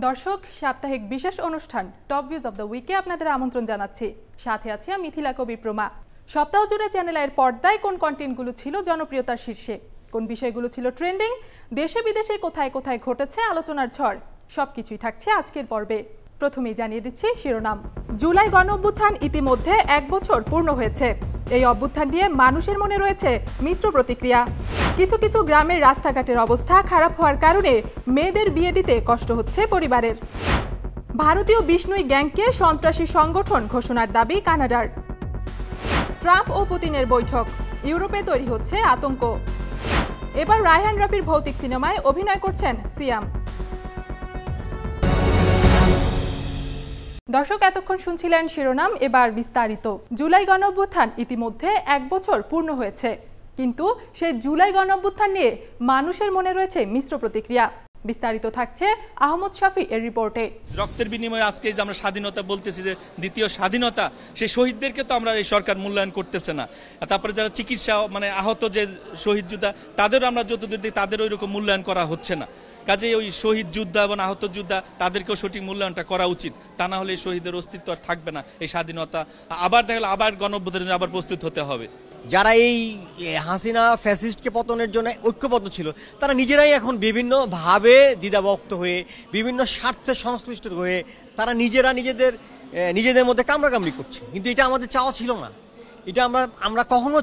দর্শক, সাপ্তাহিক বিশেষ অনুষ্ঠান টপ ভিউজ অব দ্য উইকে আপনাদের আমন্ত্রণ জানাচ্ছি। সাথে আছি আমি মিথিলা কবি প্রমা। সপ্তাহ জুড়ে চ্যানেলের পর্দায় কোন কন্টেন্টগুলো ছিল জনপ্রিয়তার শীর্ষে, কোন বিষয়গুলো ছিল ট্রেন্ডিং, দেশে বিদেশে কোথায় কোথায় ঘটেছে আলোচনার ঝড়, সবকিছুই থাকছে আজকের পর্বে। প্রথমেই জানিয়ে দিচ্ছি শিরোনাম। জুলাই গণঅভ্যুত্থান ইতিমধ্যে 1 বছর পূর্ণ হয়েছে। এই অভ্যুত্থান নিয়ে মানুষের মনে রয়েছে মিশ্র প্রতিক্রিয়া। কিছু কিছু গ্রামের রাস্তাঘাটের অবস্থা খারাপ হওয়ার কারণে মেয়েদের বিয়ে দিতে কষ্ট হচ্ছে পরিবারের। ভারতীয় বিষ্ণুই গ্যাংকে সন্ত্রাসী সংগঠন ঘোষণার দাবি কানাডার। ট্রাম্প ও পুতিনের বৈঠক, ইউরোপে তৈরি হচ্ছে আতঙ্ক। এবার রায়হান রাফির ভৌতিক সিনেমায় অভিনয় করছেন সিয়াম। দর্শক, এতক্ষণ শুনছিলেন শিরোনাম, এবার বিস্তারিত। জুলাই গণঅভ্যুত্থান ইতিমধ্যে 1 বছর পূর্ণ হয়েছে, কিন্তু সেই জুলাই গণঅভ্যুত্থান নিয়ে মানুষের মনে রয়েছে মিশ্র প্রতিক্রিয়া। বিস্তারিত থাকছে আহমদ শাফি এর রিপোর্টে। রক্তের বিনিময়ে আজকে যে আমরা স্বাধীনতা বলতেছি, যে দ্বিতীয় স্বাধীনতা, সেই শহীদদেরকে তো আমরা এই সরকার মূল্যায়ন করতেছে না। তারপরে যারা চিকিৎসা আহত যে শহীদ যোদ্ধা, তাদেরও আমরা যতদূর দেখি তাদের ওই রকম মূল্যায়ন করা হচ্ছে না। কাজেই ওই শহীদ যোদ্ধা এবং আহত যোদ্ধা তাদেরকেও সঠিক মূল্যায়নটা করা উচিত। তা না হলে এই শহীদের অস্তিত্ব আর থাকবে না। এই স্বাধীনতা আবার দেখলে আবার গণঅভ্যুত্থানের জন্য আবার প্রস্তুত হতে হবে। যারা এই হাসিনা ফ্যাসিস্টকে পতনের জন্য ঐক্যবদ্ধ ছিল, তারা নিজেরাই এখন বিভিন্নভাবে দ্বিধাবিভক্ত হয়ে, বিভিন্ন স্বার্থে সংশ্লিষ্ট হয়ে তারা নিজেদের মধ্যে কামড়াকামড়ি করছে। কিন্তু এটা আমাদের চাওয়া ছিল না, এটা আমরা কখনো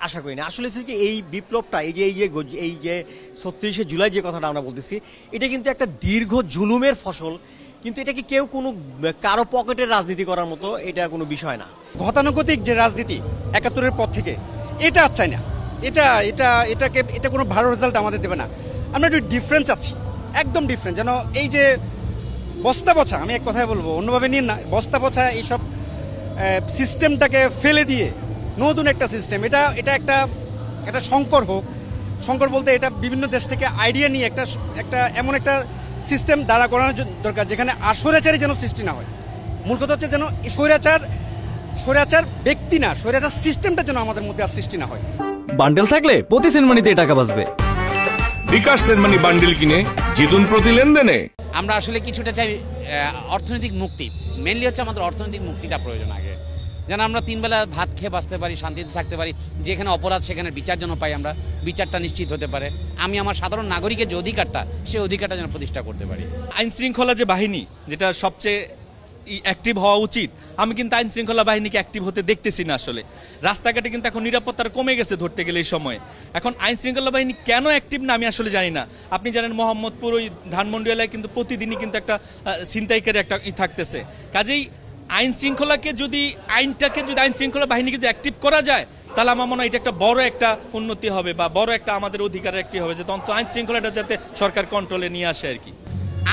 আশা করি না। আসলে এই বিপ্লবটা, এই যে ৩৬শে জুলাই যে কথাটা আমরা বলতেছি, এটা কিন্তু একটা দীর্ঘ জুলুমের ফসল। কিন্তু এটা কি কারো পকেটের রাজনীতি করার মতো এটা কোনো বিষয় না। গতানুগতিক যে রাজনীতি ৭১-এর পর থেকে, এটা চাই না। এটা কোনো ভালো রেজাল্ট আমাদের দেবে না। আমরা একটু ডিফারেন্স চাচ্ছি, একদম ডিফারেন্ট। যেন এই যে বস্তা পচা, আমি এক কথায় বলবো, অন্যভাবে নিন না, বস্তা পচা এইসব সিস্টেমটাকে ফেলে দিয়ে নতুন একটা সিস্টেম, এটা একটা সংকর হোক। সংকর বলতে এটা বিভিন্ন দেশ থেকে আইডিয়া নিয়ে একটা এমন একটা সিস্টেম দাঁড়া করানোর দরকার, যেখানে স্বৈরাচারই যেন সৃষ্টি না হয়। মূল কথা হচ্ছে যেন স্বৈরাচার ব্যক্তি না, স্বৈরাচার সিস্টেমটা যেন আমাদের মধ্যে আর সৃষ্টি না হয়। বান্ডেল থাকলে প্রতি সেনমানিতে টাকা বাঁচবে। বিকাশ সেনমানি বান্ডেল কিনে জিতুন প্রতি লেনদেনে। আমরা আসলে কিছুটা চাই অর্থনৈতিক মুক্তি। মেনলি হচ্ছে আমাদের অর্থনৈতিক মুক্তিটা প্রয়োজন আগে, যেন আমরা 3 বেলা ভাত খেয়ে বাঁচতে পারি, শান্তিতে থাকতে পারি। যেখানে অপরাধ সেখানে বিচার যেন পাই, আমরা বিচারটা নিশ্চিত হতে পারে। আমি আমার সাধারণ নাগরিকের যে অধিকারটা, সেই অধিকারটা যেন প্রতিষ্ঠা করতে পারি। আইন শৃঙ্খলা যে বাহিনী, যেটা সবচেয়ে অ্যাক্টিভ হওয়া উচিত, আমি কিন্তু আইন শৃঙ্খলা বাহিনীকে অ্যাক্টিভ হতে দেখতেছি না। আসলে রাস্তাঘাটে কিন্তু এখন নিরাপত্তার কমে গেছে ধরতে গেলে এই সময়ে। এখন আইন শৃঙ্খলা বাহিনী কেন অ্যাক্টিভ না আমি আসলে জানি না। আপনি জানেন মোহাম্মদপুর ওই ধানমন্ডি এলাকায় কিন্তু প্রতিদিনই কিন্তু একটা ছিনতাইকারী একটা থাকতেছে। কাজেই আইন শৃঙ্খলাকে যদি আইন শৃঙ্খলা বাহিনীকে যদি অ্যাক্টিভ করা যায়, তাহলে আমার মনে হয় এটা একটা বড় একটা উন্নতি হবে, বা বড় একটা আমাদের অধিকার একটি হবে, যে তখন আইন শৃঙ্খলাটা যাতে সরকার কন্ট্রোলে নিয়ে আসে আর কি।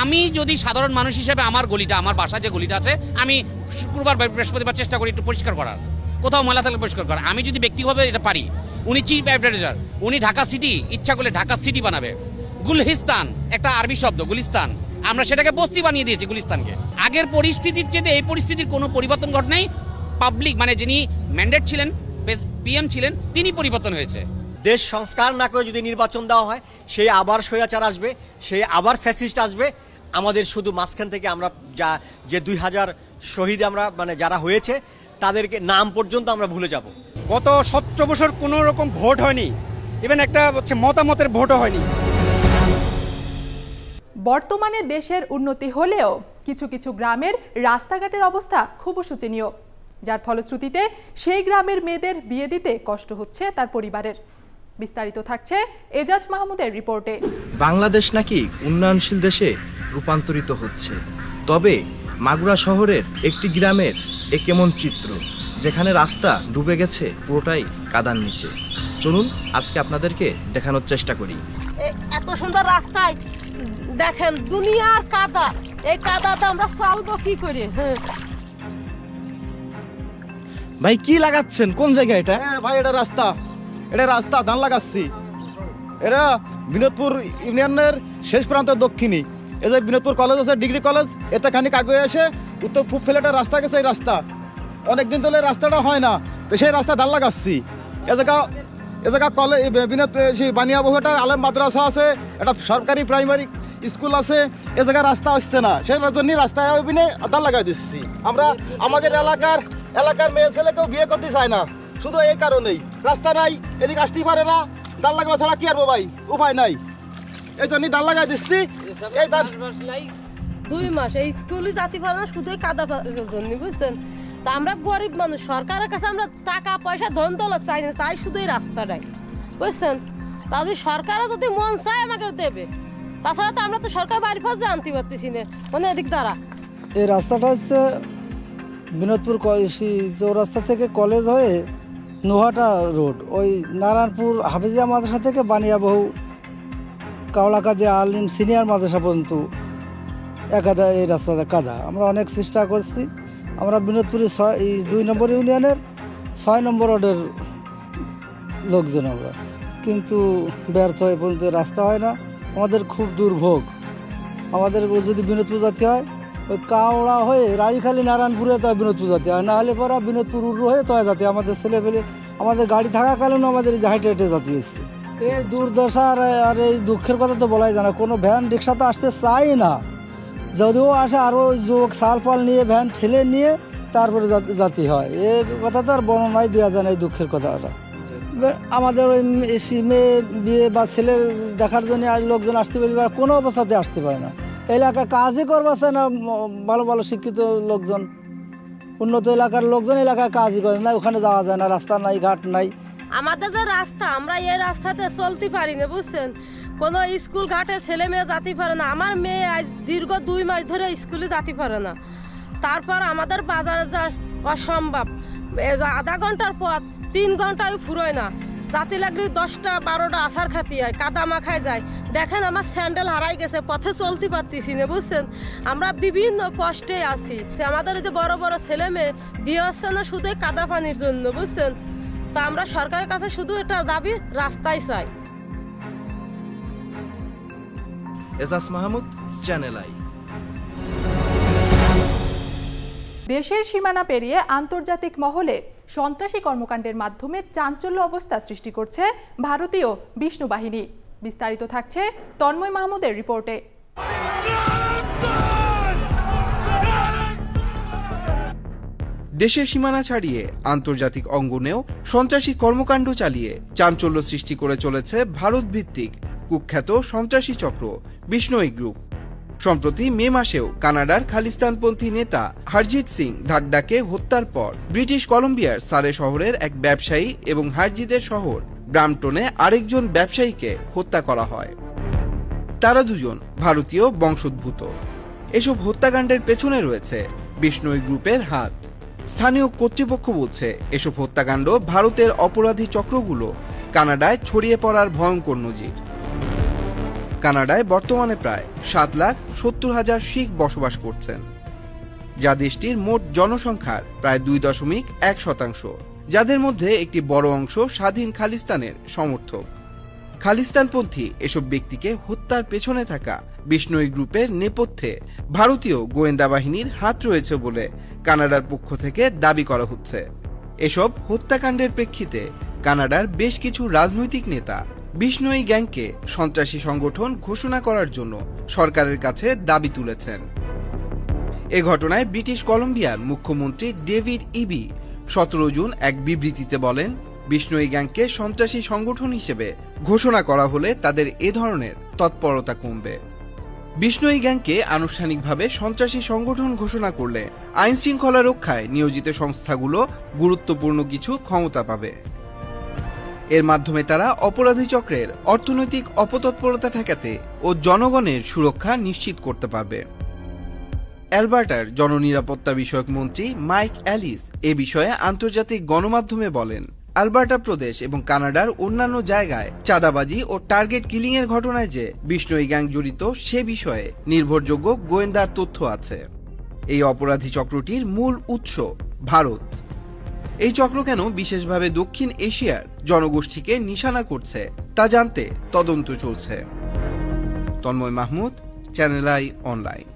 আমি যদি সাধারণ মানুষ হিসেবে আমার গলিটা, আমার বাসায় যে গলিটা আছে, আমি শুক্রবার বৃহস্পতিবার চেষ্টা করি একটু পরিষ্কার করার, কোথাও ময়লা থাকলে পরিষ্কার করার। আমি যদি ব্যক্তিগতভাবে এটা পারি, উনি চিফ অ্যাডভাইজার, উনি ঢাকা সিটি ইচ্ছা করলে ঢাকা সিটি বানাবে। গুলহিস্তান একটা আরবি শব্দ, গুলিস্তান, আমরা সেটাকে বস্তি বানিয়ে দিয়েছি গুলিস্তানকে। আগের পরিস্থিতির চেয়ে এই পরিস্থিতির কোনো পরিবর্তন ঘটেনি। পাবলিক যিনি ম্যান্ডেট ছিলেন, পিএম ছিলেন, তিনি পরিবর্তন হয়েছে। দেশ সংস্কার না করে যদি নির্বাচন দেওয়া হয়, সেই আবার স্বৈরাচার আসবে, সেই আবার ফ্যাসিস্ট আসবে। আমাদের শুধু মাঝখান থেকে আমরা যে 2000 শহীদ আমরা যারা হয়েছে, তাদেরকে নাম পর্যন্ত আমরা ভুলে যাব। গত 17 বছর কোনো রকম ভোট হয়নি, ইভেন একটা মতামতের ভোটও হয়নি। বর্তমানে দেশের উন্নতি হলেও কিছু কিছু গ্রামের রাস্তাঘাটের অবস্থা খুব শোচনীয়, যার ফলশ্রুতিতে সেই গ্রামের মেয়েদের বিয়ে দিতে কষ্ট হচ্ছে তার পরিবারের। বিস্তারিত থাকছে এজাজ মাহমুদের রিপোর্টে। বাংলাদেশ নাকি উন্নয়নশীল দেশে রূপান্তরিত হচ্ছে, তবে মাগুরা শহরের একটি গ্রামের এ কেমন চিত্র, যেখানে রাস্তা ডুবে গেছে পুরোটাই কাদার নিচে। চলুন আজকে আপনাদেরকে দেখানোর চেষ্টা করি। এত সুন্দর রাস্তায় দেখেন দুনিয়ার কাদা, এই কাদাতে আমরা চলবো কি করে? ভাই কি লাগাচ্ছেন, কোন জায়গায় এটা? ভাই এটা রাস্তা ধান লাগাচ্ছি। এটা বিনোদপুর ইউনিয়নের শেষ প্রান্তের দক্ষিণী। এই যে বিনোদপুর কলেজ আছে, ডিগ্রি কলেজ, এতে খানিক আগে এসে উত্তর পূব ফেলে একটা রাস্তা গেছে। এই রাস্তা অনেকদিন ধরে রাস্তাটা হয় না, তো সেই রাস্তা ধান লাগাচ্ছি। এ জায়গা কলেজ বানিয়াবু, একটা আলেম মাদ্রাসা আছে, একটা সরকারি প্রাইমারি স্কুল আছে, এ জায়গায় রাস্তা আসছে না, সেই জন্যই রাস্তায় দাঁড় লাগাই দিচ্ছি। আমরা আমাদের এলাকার মেয়ে ছেলেকেও বিয়ে করতে চাই না, শুধু এই কারণেই রাস্তা নাই, এদিকে আসতেই পারে না, দাঁড় লাগাবো ছাড়া কি আরবো ভাই, উপায় নাই, এই জন্যই দাঁড় লাগাই দিচ্ছি। এই 2 মাস এই স্কুলে যাতে পারে না, শুধু কাদা জন্য, বুঝছেন? তা আমরা গরিব মানুষ, সরকারের কাছে আমরা টাকা পয়সা ধন দৌলত চাই না, চাই শুধু এই রাস্তাটাই, বুঝছেন? তাদের সরকারও যদি মন চায় আমাকে দেবে, তাছাড়া তো আমরা তো সরকার বাড়ি পাশে আনতে পারতেছি না, মানে এদিক দ্বারা। এই রাস্তাটা হচ্ছে বিনোদপুর চৌরাস্তা থেকে কলেজ হয়ে নোহাটা রোড, ওই নারায়ণপুর হাফিজিয়া মাদ্রাসা থেকে বানিয়াবহু কাওড়াকাদি আলিম সিনিয়র মাদ্রাসা পর্যন্ত একাদা এই রাস্তাটা কাদা। আমরা অনেক চেষ্টা করছি, আমরা বিনোদপুরের 2 নম্বর ইউনিয়নের 6 নম্বর ওয়ার্ডের লোকজন আমরা, কিন্তু ব্যর্থ হয়ে পর্যন্ত রাস্তা হয় না, আমাদের খুব দুর্ভোগ। আমাদের যদি বিনোদপুর যেতে হয় ওই কাওড়া হয়ে রাড়িখালি নারায়ণপুরে তো বিনোদপুর যেতে হয়, না হলে পরে বিনোদপুর উড়ু হয়ে তো যাতে আমাদের ছেলেপেলে আমাদের গাড়ি থাকাকালীন আমাদের এই হাইটে হেঁটে যেতে এসছে। এই দুর্দশা আর এই দুঃখের কথা তো বলাই যায় না, কোনো ভ্যান রিক্সা তো আসতে চাই না, যদিও আসে আরও যুবক সাল পাল নিয়ে ভ্যান ঠেলে নিয়ে তারপরে যেতে হয়, এই কথা তো আর বর্ণনাই দেওয়া যায় না এই দুঃখের কথাটা। আমাদের ওই মেয়ে বিয়ে বা ছেলে দেখার জন্য আর লোকজন আসতে পারে, কোনো অবস্থাতে আসতে পারে না, এলাকায় কাজই করবা চায় না, ভালো ভালো শিক্ষিত লোকজন, উন্নত এলাকার লোকজন এলাকায় কাজই করে না, ওখানে যাওয়া যায় না, রাস্তা নাই, ঘাট নাই। আমাদের যে রাস্তা, আমরা এই রাস্তাতে চলতে পারি না, বুঝছেন? কোনো স্কুল ঘাটে ছেলে মেয়ে যেতে পারে না, আমার মেয়ে আজ দীর্ঘ 2 মাস ধরে স্কুলে যেতে পারে না। তারপর আমাদের বাজারে যা অসম্ভব, আধা ঘন্টার পথ 3 ঘন্টায় ফুরোয় না, যাতে লাগলে 10টা 12টা আসার খাতি হয়, কাদা মাখায় যায়। দেখেন আমার স্যান্ডেল হারাই গেছে, পথে চলতে পারতেছি না, বুঝছেন? আমরা বিভিন্ন কষ্টে আছি। আমাদের যে বড় বড় ছেলে মেয়ে বিয়ে হচ্ছে না শুধু কাদা পানির জন্য, বুঝছেন? তা আমরা সরকারের কাছে শুধু এটা দাবি, রাস্তায় চাই। Ejaz Mahmud, Channel I. দেশের সীমানা পেরিয়ে আন্তর্জাতিক মহলে সন্ত্রাসী কর্মকাণ্ডের মাধ্যমে চাঞ্চল্য অবস্থা সৃষ্টি করছে ভারতীয় বিষ্ণু বাহিনী। বিস্তারিত থাকছে তন্ময় মাহমুদের রিপোর্টে। দেশের সীমানা ছাড়িয়ে আন্তর্জাতিক অঙ্গনেও সন্ত্রাসী কর্মকাণ্ড চালিয়ে চাঞ্চল্য সৃষ্টি করে চলেছে ভারত ভিত্তিক কুখ্যাত সন্ত্রাসী চক্র বিষ্ণোই গ্রুপ। সম্প্রতি মে মাসেও কানাডার খালিস্তানপন্থী নেতা হরজিৎ সিং ধাড্ডাকে হত্যার পর ব্রিটিশ কলম্বিয়ার সারে শহরের এক ব্যবসায়ী এবং হরজিতের শহর ব্রাম্পটনে আরেকজন ব্যবসায়ীকে হত্যা করা হয়। তারা দুজন ভারতীয় বংশোদ্ভূত। এসব হত্যাকাণ্ডের পেছনে রয়েছে বিষ্ণোই গ্রুপের হাত। স্থানীয় কর্তৃপক্ষ বলছে এসব হত্যাকাণ্ড ভারতের অপরাধী চক্রগুলো কানাডায় ছড়িয়ে পড়ার ভয়ঙ্কর নজির। কানাডায় বর্তমানে প্রায় 7,70,000 শিখ বসবাস করছেন, যা দেশটির মোট জনসংখ্যার প্রায় 2.1%, যাদের মধ্যে একটি বড় অংশ স্বাধীন খালিস্তানের সমর্থক। খালিস্তানপন্থী এসব ব্যক্তিকে হত্যার পেছনে থাকা বিষ্ণোই গ্রুপের নেপথ্যে ভারতীয় গোয়েন্দা বাহিনীর হাত রয়েছে বলে কানাডার পক্ষ থেকে দাবি করা হচ্ছে। এসব হত্যাকাণ্ডের প্রেক্ষিতে কানাডার বেশ কিছু রাজনৈতিক নেতা বিষ্ণোই গ্যাংকে সন্ত্রাসী সংগঠন ঘোষণা করার জন্য সরকারের কাছে দাবি তুলেছেন। এ ঘটনায় ব্রিটিশ কলম্বিয়ার মুখ্যমন্ত্রী ডেভিড ইবি 17 জুন এক বিবৃতিতে বলেন, বিষ্ণোই গ্যাংকে সন্ত্রাসী সংগঠন হিসেবে ঘোষণা করা হলে তাদের এ ধরনের তৎপরতা কমবে। বিষ্ণোই গ্যাংকে আনুষ্ঠানিকভাবে সন্ত্রাসী সংগঠন ঘোষণা করলে আইন শৃঙ্খলা রক্ষায় নিয়োজিত সংস্থাগুলো গুরুত্বপূর্ণ কিছু ক্ষমতা পাবে। এর মাধ্যমে তারা অপরাধী চক্রের অর্থনৈতিক অপতৎপরতা ঠেকাতে ও জনগণের সুরক্ষা নিশ্চিত করতে পারবে। অ্যালবার্টার জননিরাপত্তা বিষয়ক মন্ত্রী মাইক অ্যালিস এ বিষয়ে আন্তর্জাতিক গণমাধ্যমে বলেন, অ্যালবার্টা প্রদেশ এবং কানাডার অন্যান্য জায়গায় চাঁদাবাজি ও টার্গেট কিলিং এর ঘটনায় যে বিষ্ণোই গ্যাং জড়িত সে বিষয়ে নির্ভরযোগ্য গোয়েন্দা তথ্য আছে। এই অপরাধী চক্রটির মূল উৎস ভারত। এই চক্র কেন বিশেষভাবে দক্ষিণ এশিয়ার জনগোষ্ঠীকে নিশানা করছে তা জানতে তদন্ত চলছে। Tanmoy Mahmud, Channel I online.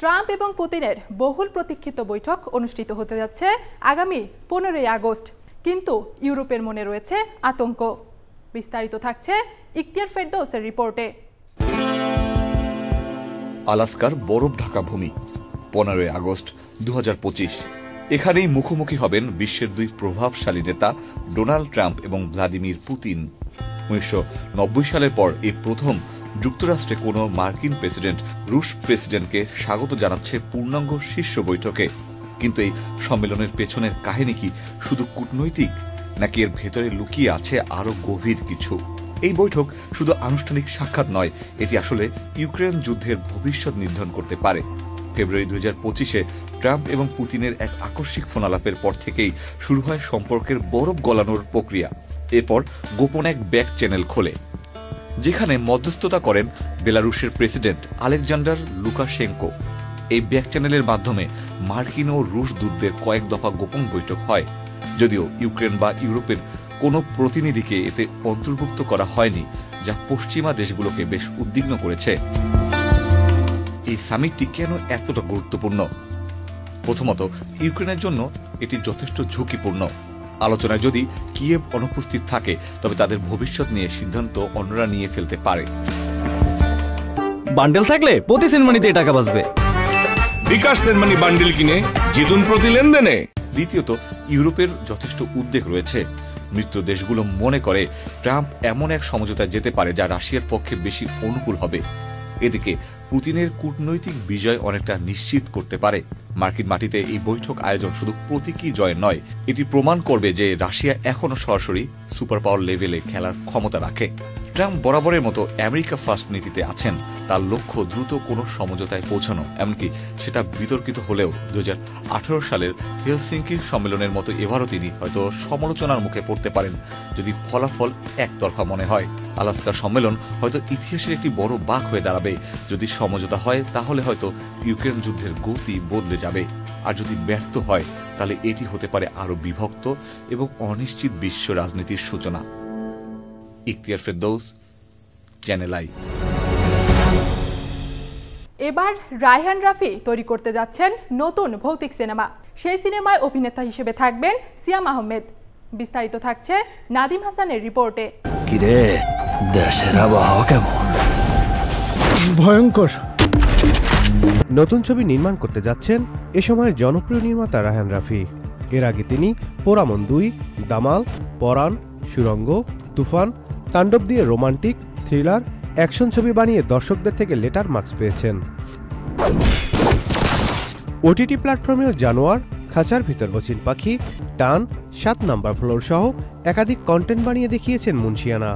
Trump এবং পুতিনের বহুল প্রতীক্ষিত বৈঠক অনুষ্ঠিত হতে যাচ্ছে আগামী 15ই আগস্ট, কিন্তু ইউরোপের মনে রয়েছে আতঙ্ক। বিস্তারিত থাকছে ইখতিয়ার ফেরদৌসের রিপোর্টে। আলাস্কার বরফ ঢাকা ভূমি 15 আগস্ট 2025। এখানেই মুখোমুখি হবেন বিশ্বের দুই প্রভাবশালী নেতা ডোনাল্ড ট্রাম্প এবং ভ্লাদিমির পুতিন। 1990 সালের পর এই প্রথম যুক্তরাষ্ট্রে কোনো মার্কিন প্রেসিডেন্ট রুশ প্রেসিডেন্টকে স্বাগত জানাচ্ছে পূর্ণাঙ্গ শীর্ষ বৈঠকে। কিন্তু এই সম্মেলনের পেছনের কাহিনী কি শুধু কূটনৈতিক, নাকি এর ভেতরে লুকিয়ে আছে আরো গভীর কিছু? এই বৈঠক শুধু আনুষ্ঠানিক সাক্ষাৎ নয়, এটি আসলে ইউক্রেন যুদ্ধের ভবিষ্যৎ নির্ধারণ করতে পারে। ফেব্রুয়ারি 2025-এ ট্রাম্প এবং পুতিনের এক আকস্মিক ফোনালাপের পর থেকেই শুরু হয় সম্পর্কের বরফ গলানোর প্রক্রিয়া। এরপর গোপন এক ব্যাক চ্যানেল খোলে, যেখানে মধ্যস্থতা করেন বেলারুশের প্রেসিডেন্ট আলেকজান্ডার লুকাশেঙ্কো। এই ব্যাক চ্যানেলের মাধ্যমে মার্কিন ও রুশ দূতদের কয়েক দফা গোপন বৈঠক হয়, যদিও ইউক্রেন বা ইউরোপের কোনো প্রতিনিধিকে এতে অন্তর্ভুক্ত করা হয়নি, যা পশ্চিমা দেশগুলোকে বেশ উদ্বিগ্ন করেছে। এই সামিটটি কেন এতটা গুরুত্বপূর্ণ? প্রথমত, ইউক্রেনের জন্য এটি যথেষ্ট ঝুঁকিপূর্ণ। আলোচনায় যদি কিয়েভ অনুপস্থিত থাকে, তবে তাদের ভবিষ্যৎ নিয়ে সিদ্ধান্ত অন্যরা নিয়ে ফেলতে পারে। বান্ডেল থাকলে প্রতি সেনমানিতে টাকা বাঁচবে। বিকাশ সেনমানি বান্ডেল কিনে জিতুন প্রতি লেনদেনে। দ্বিতীয়ত, ইউরোপের যথেষ্ট উদ্বেগ রয়েছে। মিত্র দেশগুলো মনে করে ট্রাম্প এমন এক সমঝোতায় যেতে পারে যা রাশিয়ার পক্ষে বেশি অনুকূল হবে। এদিকে পুতিনের কূটনৈতিক বিজয় অনেকটা নিশ্চিত করতে পারে। মার্কিন মাটিতে এই বৈঠক আয়োজন শুধু প্রতীকী জয় নয়, এটি প্রমাণ করবে যে রাশিয়া এখনো সরাসরি সুপার পাওয়ার লেভেলে খেলার ক্ষমতা রাখে। ট্রাম্প বরাবরের মতো আমেরিকা ফার্স্ট নীতিতে আছেন। তার লক্ষ্য দ্রুত কোনো সমঝোতায় পৌঁছানো, এমনকি সেটা বিতর্কিত হলেও 2018 সালের হেলসিঙ্কি সম্মেলনের মতো এবারও তিনি হয়তো সমালোচনার মুখে পড়তে পারেন যদি ফলাফল একতরফা মনে হয়। আলাস্কার সম্মেলন হয়তো ইতিহাসের একটি বড় বাঁক হয়ে দাঁড়াবে। যদি সমঝোতা হয়, তাহলে হয়তো ইউক্রেন যুদ্ধের গতি বদলে যাবে। আর যদি ব্যর্থ হয়, তাহলে এটি হতে পারে আরো বিভক্ত এবং অনিশ্চিত বিশ্ব রাজনীতির সূচনা। Ikhtiyar Ferdous, channel I. এবার রায়হান রাফি তৈরি করতে যাচ্ছেন নতুন ভৌতিক সিনেমা। সেই সিনেমায় অভিনেতা হিসেবে থাকবেন সিয়াম আহমেদ। বিস্তারিত থাকছে নাদিম হাসানের রিপোর্টে। কিরে, দেশের আবহাওয়া কেমন? ভয়ঙ্কর। নতুন ছবি নির্মাণ করতে যাচ্ছেন এ সময়ের জনপ্রিয় নির্মাতা রায়হান রাফি। এর আগে তিনি পোরামন 2, দামাল, পরাণ, সুরঙ্গ, তুফান, তাণ্ডব দিয়ে রোমান্টিক, থ্রিলার, অ্যাকশন ছবি বানিয়ে দর্শকদের থেকে লেটার মার্কস পেয়েছেন। ওটিটি প্ল্যাটফর্মেও জানোয়ার, খাঁচার ভিতর অচিন পাখি, টান, 7 নাম্বার ফ্লোর সহ একাধিক কন্টেন্ট বানিয়ে দেখিয়েছেন মুন্সিয়ানা।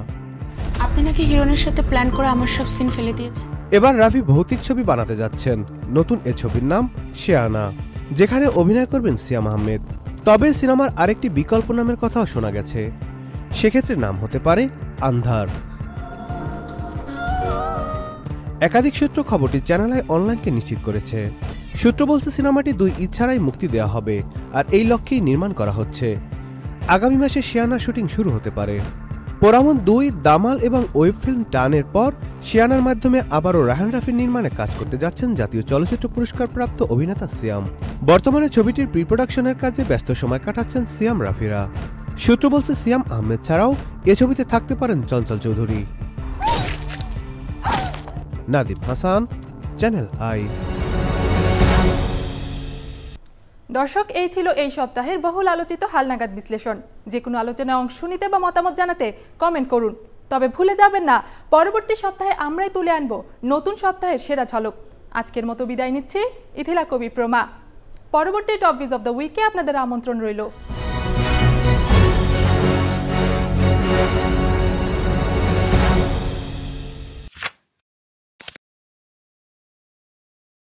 আপনি নাকি হিরোইনের সাথে প্ল্যান করে আমার সব সিন ফেলে দিয়েছেন। এবার রাফি ভৌতিক ছবি বানাতে যাচ্ছেন। নতুন এ ছবির নাম শেয়ানা, যেখানে অভিনয় করবেন সিয়াম আহমেদ। তবে সিনেমার আরেকটি বিকল্প নামের কথাও শোনা গেছে। সেক্ষেত্রে নাম হতে পারে আন্ধার। একাধিক সূত্র খবরটি চ্যানেল আই অনলাইনকে নিশ্চিত করেছে। সূত্র বলছে সিনেমাটি 2 ঈদ ছাড়াই মুক্তি দেওয়া হবে, আর এই লক্ষ্যেই নির্মাণ করা হচ্ছে। আগামী মাসে শিয়ানার শুটিং শুরু হতে পারে। পোরামন 2, দামাল এবং ওয়েব ফিল্ম টানের পর শিয়ানার মাধ্যমে আবারও রায়হান রাফির নির্মাণে কাজ করতে যাচ্ছেন জাতীয় চলচ্চিত্র পুরস্কারপ্রাপ্ত অভিনেতা সিয়াম। বর্তমানে ছবিটির প্রি প্রোডাকশনের কাজে ব্যস্ত সময় কাটাচ্ছেন সিয়াম রাফিরা। সূত্র বলছে সিয়াম আহমেদ ছাড়াও এ ছবিতে থাকতে পারেন চঞ্চল চৌধুরী। Nadim Hasan, channel I. দর্শক, এই ছিল এই সপ্তাহের বহুল আলোচিত হালনাগাদ বিশ্লেষণ। যে কোনো আলোচনায় অংশ নিতে বা মতামত জানাতে কমেন্ট করুন। তবে ভুলে যাবেন না, পরবর্তী সপ্তাহে আমরাই তুলে আনব নতুন সপ্তাহের সেরা ঝলক। আজকের মতো বিদায় নিচ্ছি, ইথিলা কবি প্রমা। পরবর্তী টপ ভিউজ অব দ্য উইকে আপনাদের আমন্ত্রণ রইল।